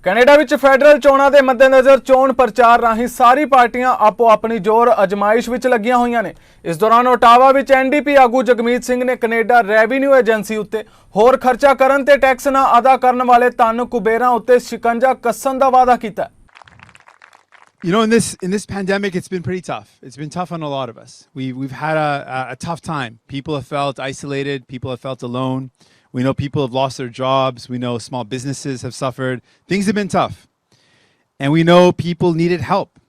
Canada ਵਿੱਚ federal ਚੋਣਾਂ ਦੇ ਮੱਦੇਨਜ਼ਰ ਚੋਣ ਪ੍ਰਚਾਰ ਰਾਹੀਂ ਸਾਰੀ ਪਾਰਟੀਆਂ ਆਪੋ ਆਪਣੀ ਜ਼ੋਰ ਅਜਮਾਇਸ਼ ਵਿੱਚ ਲੱਗੀਆਂ ਹੋਈਆਂ ਨੇ। ਇਸ ਦੌਰਾਨ ਓਟਾਵਾ ਵਿੱਚ ਐਨਡੀਪੀ ਆਗੂ ਜਗਮੀਤ ਸਿੰਘ ਨੇ ਕੈਨੇਡਾ ਰੈਵਨਿਊ ਏਜੰਸੀ ਉੱਤੇ ਹੋਰ ਖਰਚਾ ਕਰਨ ਤੇ ਟੈਕਸ ਨਾ ਅਦਾ ਕਰਨ ਵਾਲੇ ਧਨ ਕੁਬੇਰਾਂ ਉੱਤੇ ਸ਼ਿਕੰਜਾ ਕੱਸਣ ਦਾ ਵਾਅਦਾ ਕੀਤਾ। You know, in this pandemic, it's been pretty tough. It's been tough on a lot of us. We've had a tough time. People have felt isolated. People have felt alone. We know people have lost their jobs. We know small businesses have suffered. Things have been tough. And we know people needed help.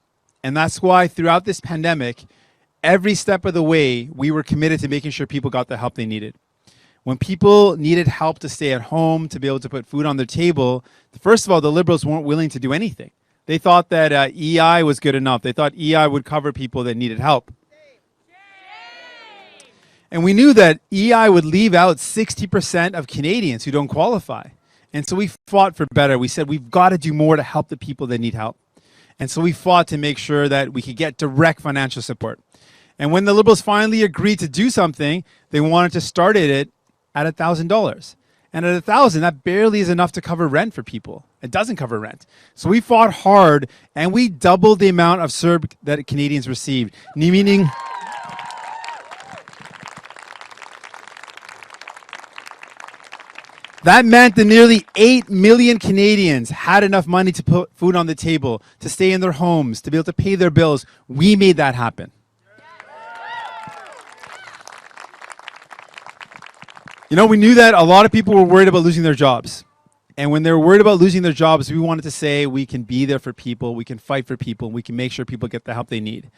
And that's why throughout this pandemic, every step of the way, we were committed to making sure people got the help they needed. When people needed help to stay at home, to be able to put food on their table, first of all, the Liberals weren't willing to do anything. They thought that EI was good enough. They thought EI would cover people that needed help. And we knew that EI would leave out 60% of Canadians who don't qualify. And so we fought for better. We said we've got to do more to help the people that need help. And so we fought to make sure that we could get direct financial support. And when the Liberals finally agreed to do something, they wanted to start it at $1,000. And at $1,000, that barely is enough to cover rent for people. It doesn't cover rent. So we fought hard, and we doubled the amount of CERB that Canadians received. Meaning, that meant that nearly 8 million Canadians had enough money to put food on the table, to stay in their homes, to be able to pay their bills. We made that happen. You know, we knew that a lot of people were worried about losing their jobs. And when they were worried about losing their jobs, we wanted to say we can be there for people, we can fight for people, we can make sure people get the help they need.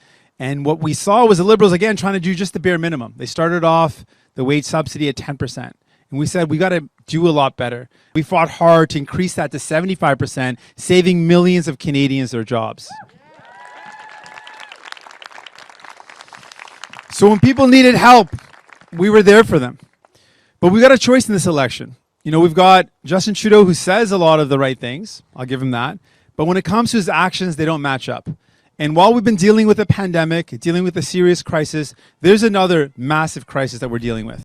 And what we saw was the Liberals, again, trying to do just the bare minimum. They started off the wage subsidy at 10%. And we said, we got to do a lot better. We fought hard to increase that to 75%, saving millions of Canadians their jobs. So when people needed help, we were there for them. But we got a choice in this election. You know, we've got Justin Trudeau, who says a lot of the right things. I'll give him that. But when it comes to his actions, they don't match up. And while we've been dealing with a pandemic, dealing with a serious crisis, there's another massive crisis that we're dealing with.